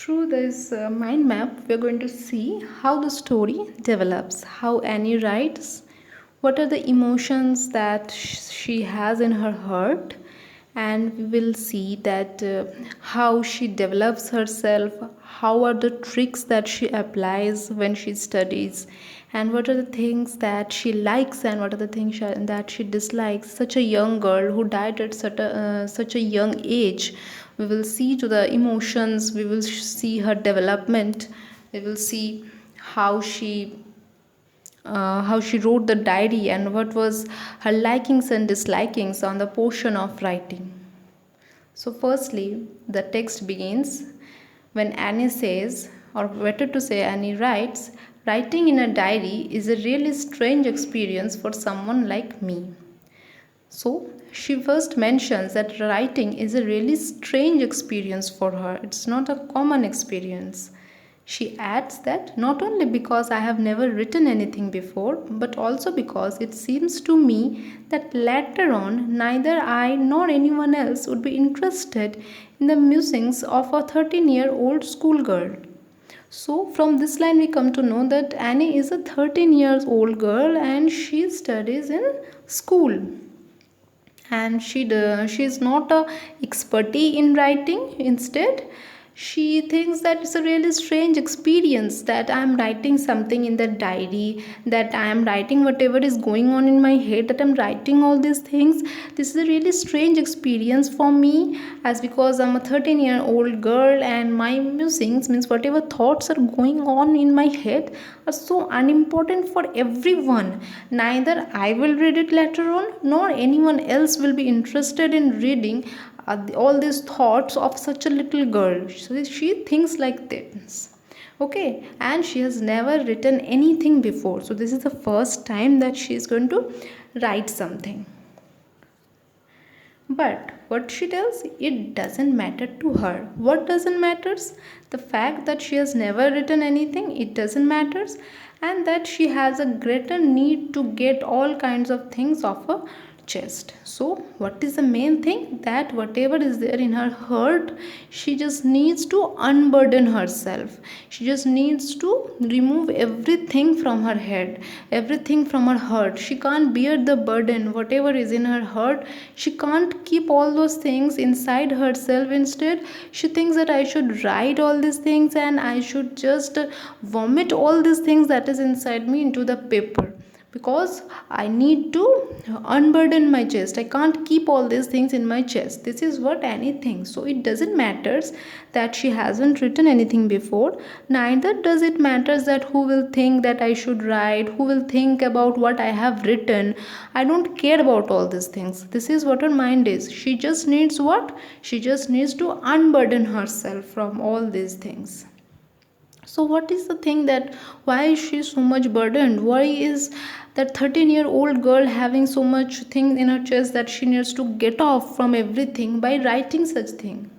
Through this mind map, we're going to see how the story develops, how Annie writes, what are the emotions that she has in her heart, and we will see that how she develops herself, how are the tricks that she applies when she studies, and what are the things that she likes and what are the things that she dislikes. Such a young girl who died at such a young age, we will see to the emotions, we will see her development, we will see how she wrote the diary and what was her likings and dislikings on the portion of writing. So firstly, the text begins when Annie says, or better to say Annie writes, writing in a diary is a really strange experience for someone like me. So she first mentions that writing is a really strange experience for her. It's not a common experience. She adds that not only because I have never written anything before, but also because it seems to me that later on neither I nor anyone else would be interested in the musings of a 13-year-old schoolgirl. So, from this line, we come to know that Annie is a 13 years old girl and she studies in school, and she is not a expertise in writing. Instead, she thinks that it's a really strange experience that I am writing something in the diary, that I am writing whatever is going on in my head, that I'm writing all these things. This is a really strange experience for me, as because I'm a 13-year-old girl and my musings means whatever thoughts are going on in my head are so unimportant for everyone. Neither I will read it later on, nor anyone else will be interested in reading all these thoughts of such a little girl. So she thinks like this. Okay, and she has never written anything before. So this is the first time that she is going to write something. But what she tells, it doesn't matter to her. What doesn't matters? The fact that she has never written anything, it doesn't matters, and that she has a greater need to get all kinds of things off her chest. So what is the main thing? That whatever is there in her heart, she just needs to unburden herself. She just needs to remove everything from her head, everything from her heart. She can't bear the burden, whatever is in her heart. She can't keep all those things inside herself. Instead, she thinks that I should write all these things and I should just vomit all these things that is inside me into the paper, because I need to unburden my chest. I can't keep all these things in my chest. This is what Annie thinks. So it doesn't matter that she hasn't written anything before. Neither does it matter that who will think that I should write, who will think about what I have written. I don't care about all these things. This is what her mind is. She just needs what? She just needs to unburden herself from all these things. So what is the thing that why is she so much burdened? Why is that 13-year-old girl having so much thing in her chest that she needs to get off from everything by writing such thing?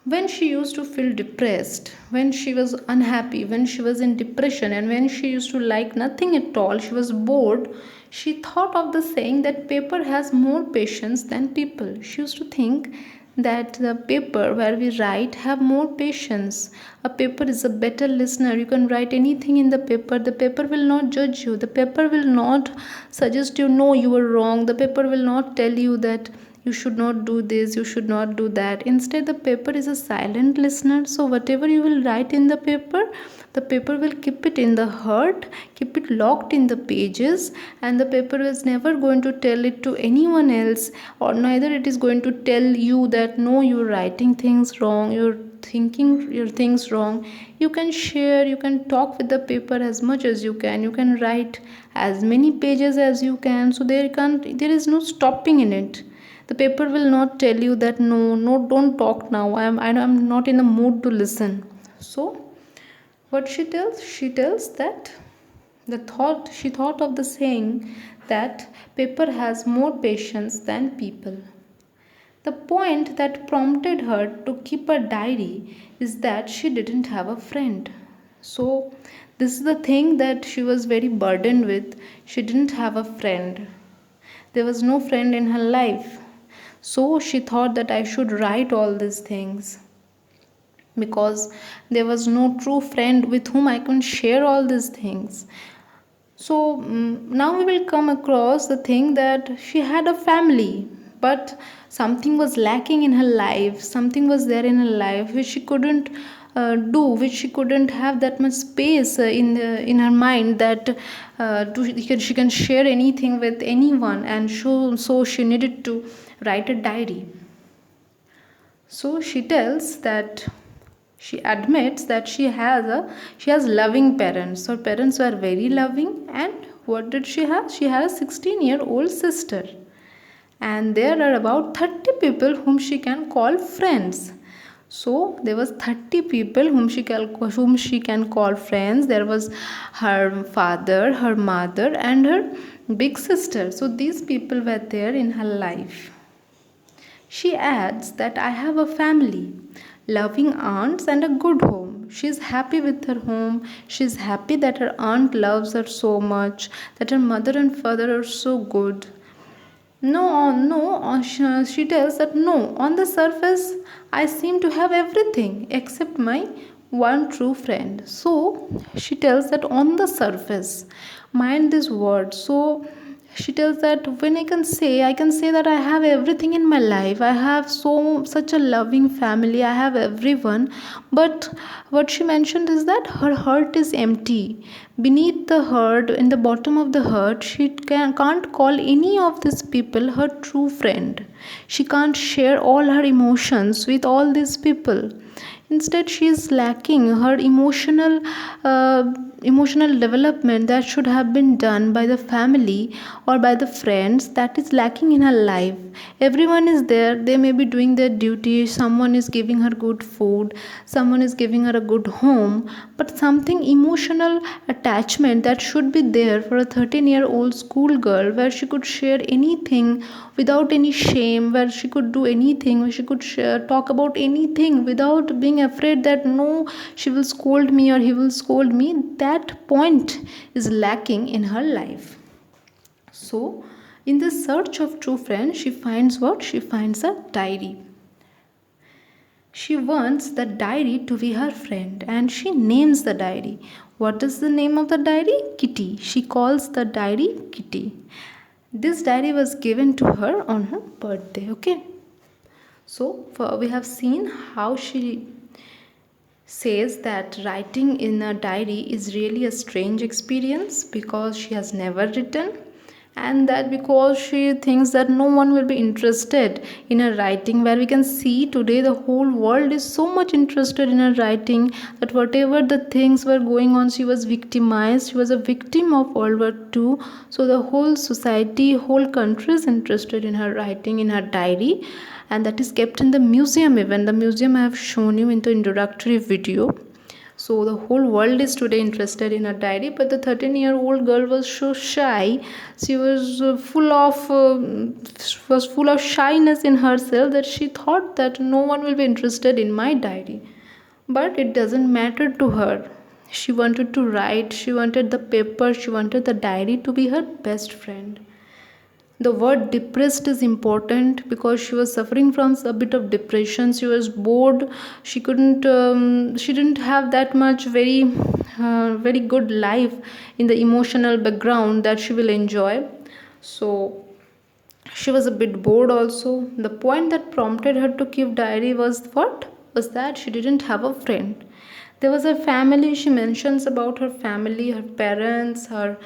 When she used to feel depressed, when she was unhappy, when she was in depression, and when she used to like nothing at all, she was bored, she thought of the saying that paper has more patience than people. She used to think that the paper where we write have more patience. A paper is a better listener. You can write anything in the paper. The paper will not judge you. The paper will not suggest you, no, you were wrong. The paper will not tell you that you should not do this, you should not do that. Instead, the paper is a silent listener. So whatever you will write in the paper will keep it in the heart, keep it locked in the pages, and the paper is never going to tell it to anyone else, or neither it is going to tell you that no, you're writing things wrong, you're thinking your things wrong. You can share, you can talk with the paper as much as you can, you can write as many pages as you can. So there is no stopping in it. The paper will not tell you that no, don't talk now, I'm not in the mood to listen. So what she tells that she thought of the saying that paper has more patience than people. The point that prompted her to keep a diary is that she didn't have a friend. So this is the thing that she was very burdened with. She didn't have a friend. There was no friend in her life. So she thought that I should write all these things. because there was no true friend with whom I can share all these things. So now we will come across the thing that she had a family, but something was lacking in her life. Something was there in her life which she couldn't do, which she couldn't have that much space in her mind that she can share anything with anyone, and so she needed to write a diary. So she tells that she admits that she has loving parents. Her parents were very loving, and what did she have? She had a 16-year-old sister, and there are about 30 people whom she can call friends. So there was 30 people whom she can call friends. There was her father, her mother, and her big sister. So these people were there in her life. She adds that I have a family, loving aunts, and a good home. She is happy with her home. She is happy that her aunt loves her so much, that her mother and father are so good. She tells that no, on the surface, I seem to have everything except my one true friend. So she tells that on the surface, mind this word. So she tells that when I can say that I have everything in my life. I have such a loving family. I have everyone. But what she mentioned is that her heart is empty. Beneath the heart, in the bottom of the heart, she can't call any of these people her true friend. She can't share all her emotions with all these people. Instead, she is lacking her emotional development that should have been done by the family or by the friends, that is lacking in her life. Everyone is there, they may be doing their duty, someone is giving her good food, someone is giving her a good home, but something emotional attachment that should be there for a 13-year-old schoolgirl, where she could share anything without any shame, where she could do anything, where she could talk about anything without being afraid that no, she will scold me or he will scold me. That point is lacking in her life. So in the search of true friends, she finds what? She finds a diary. She wants the diary to be her friend, and she names the diary. What is the name of the diary? Kitty. She calls the diary Kitty. This diary was given to her on her birthday. Okay. So we have seen how she says that writing in a diary is really a strange experience because she has never written, and that because she thinks that no one will be interested in her writing, where we can see today the whole world is so much interested in her writing that whatever the things were going on, she was victimized, she was a victim of World War II. So the whole society, whole country is interested in her writing, in her diary, and that is kept in the museum. Even the museum I have shown you in the introductory video. So the whole world is today interested in her diary, but the 13-year-old girl was so shy. She was full of shyness in herself, that she thought that no one will be interested in my diary. But it doesn't matter to her. She wanted to write. She wanted the paper. She wanted the diary to be her best friend. The word depressed is important because she was suffering from a bit of depression. She was bored. She didn't have that much very good life in the emotional background that she will enjoy. So she was a bit bored also. The point that prompted her to keep diary was what? Was that she didn't have a friend. There was her family. She mentions about her family, her parents, her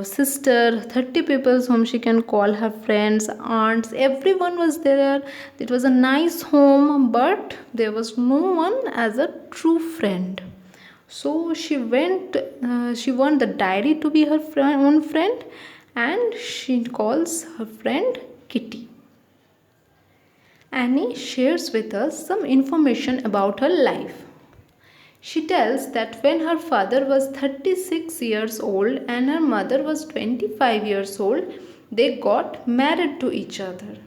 sister, 30 people whom she can call her friends, aunts. Everyone was there. It was a nice home, but there was no one as a true friend. So she want the diary to be her own friend, and she calls her friend Kitty. Annie shares with us some information about her life. She tells that when her father was 36 years old and her mother was 25 years old, they got married to each other.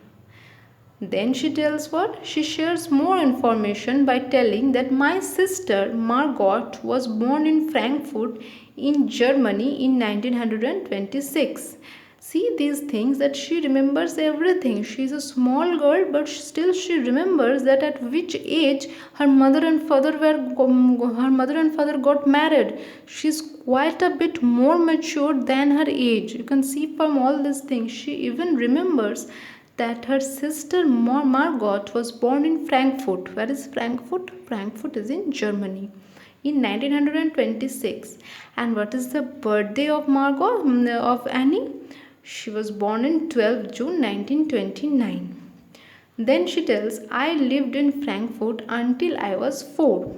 Then she tells what? She shares more information by telling that my sister Margot was born in Frankfurt in Germany in 1926. See these things that she remembers everything. She's a small girl, but still she remembers that at which age her mother and father got married. She's quite a bit more mature than her age. You can see from all these things. She even remembers that her sister Margot was born in Frankfurt. Where is Frankfurt? Frankfurt is in Germany in 1926. And what is the birthday of of Annie? She was born in 12 June 1929. Then she tells, I lived in Frankfurt until I was 4.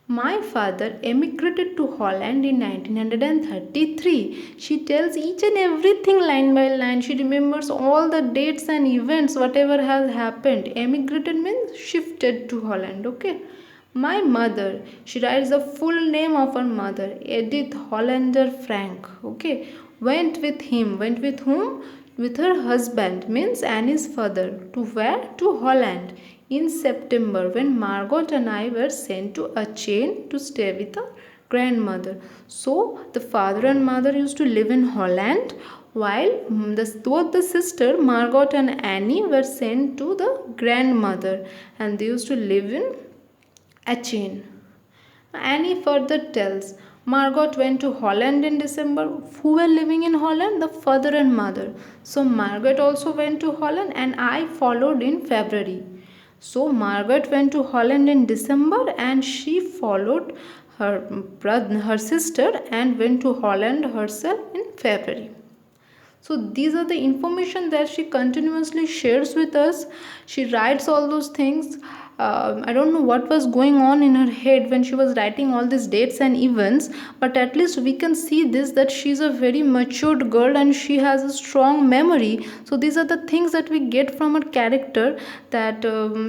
My father emigrated to Holland in 1933. She tells each and everything line by line. She remembers all the dates and events, whatever has happened. Emigrated means shifted to Holland, okay? My mother, she writes the full name of her mother, Edith Hollander Frank, okay? Went with him. Went with whom? With her husband, means Annie's father. To where? To Holland in September, when Margot and I were sent to Aachen to stay with her grandmother. So the father and mother used to live in Holland, while both the sister Margot and Annie were sent to the grandmother, and they used to live in Aachen. Annie further tells, Margot went to Holland in December. Who were living in Holland? The father and mother. So Margaret also went to Holland, and I followed in February. So Margaret went to Holland in December, and she followed her sister and went to Holland herself in February. So these are the information that she continuously shares with us. She writes all those things. I don't know what was going on in her head when she was writing all these dates and events, but at least we can see this, that she's a very matured girl and she has a strong memory. So these are the things that we get from her character, that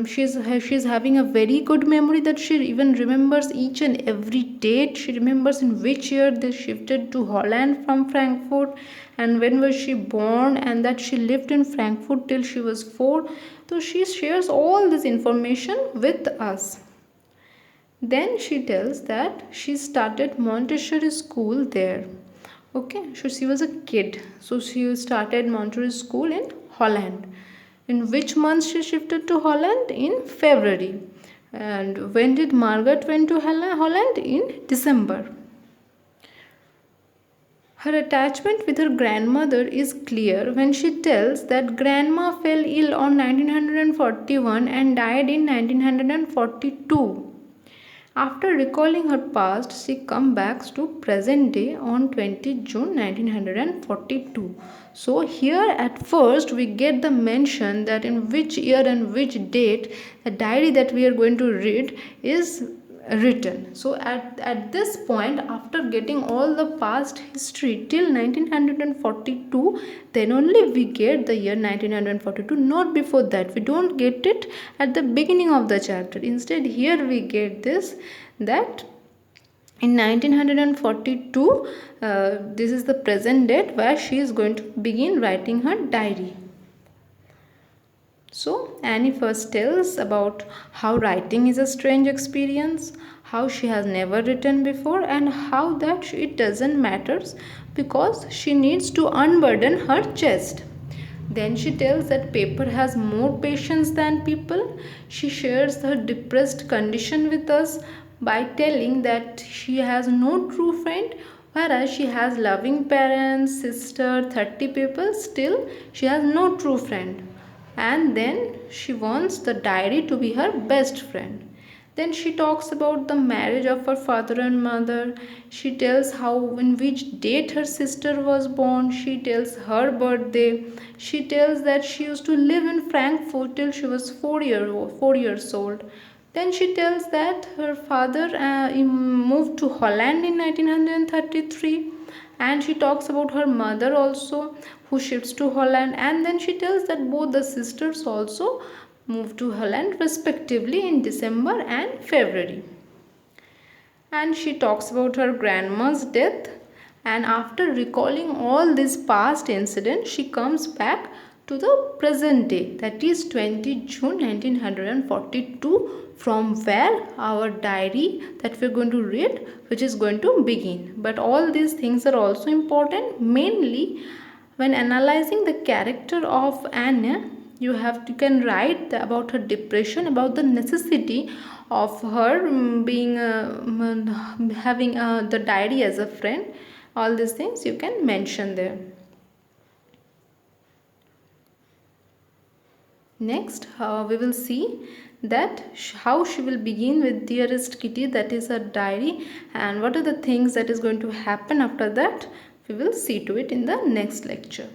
she's having a very good memory, that she even remembers each and every date. She remembers in which year they shifted to Holland from Frankfurt, and when was she born, and that she lived in Frankfurt till she was 4. So she shares all this information with us. Then she tells that she started Montessori school there. Okay, so she was a kid. So she started Montessori school in Holland. In which month she shifted to Holland? In February. And when did Margaret went to Holland? In December. Her attachment with her grandmother is clear when she tells that grandma fell ill on 1941 and died in 1942. After recalling her past, she comes back to present day on 20 June 1942. So here at first we get the mention that in which year and which date the diary that we are going to read is written. So at this point, after getting all the past history till 1942, then only we get the year 1942, not before that. We don't get it at the beginning of the chapter. Instead, here we get this, that in 1942, this is the present date where she is going to begin writing her diary. So Annie first tells about how writing is a strange experience, how she has never written before, and how that it doesn't matter because she needs to unburden her chest. Then she tells that paper has more patience than people. She shares her depressed condition with us by telling that she has no true friend, whereas she has loving parents, sister, 30 people, still she has no true friend. And then she wants the diary to be her best friend. Then she talks about the marriage of her father and mother. She tells how in which date her sister was born. She tells her birthday. She tells that she used to live in Frankfurt till she was 4 years old. Then she tells that her father moved to Holland in 1933, and she talks about her mother also, who shifts to Holland, and then she tells that both the sisters also moved to Holland respectively in December and February. And she talks about her grandma's death, and after recalling all these past incidents, she comes back to the present day, that is 20 June 1942, from where our diary that we're going to read, which is going to begin. But all these things are also important. Mainly when analyzing the character of Anne, you can write about her depression, about the necessity of her being having the diary as a friend. All these things you can mention there. Next, we will see that how she will begin with dearest Kitty, that is her diary, and what are the things that is going to happen after that. We will see to it in the next lecture.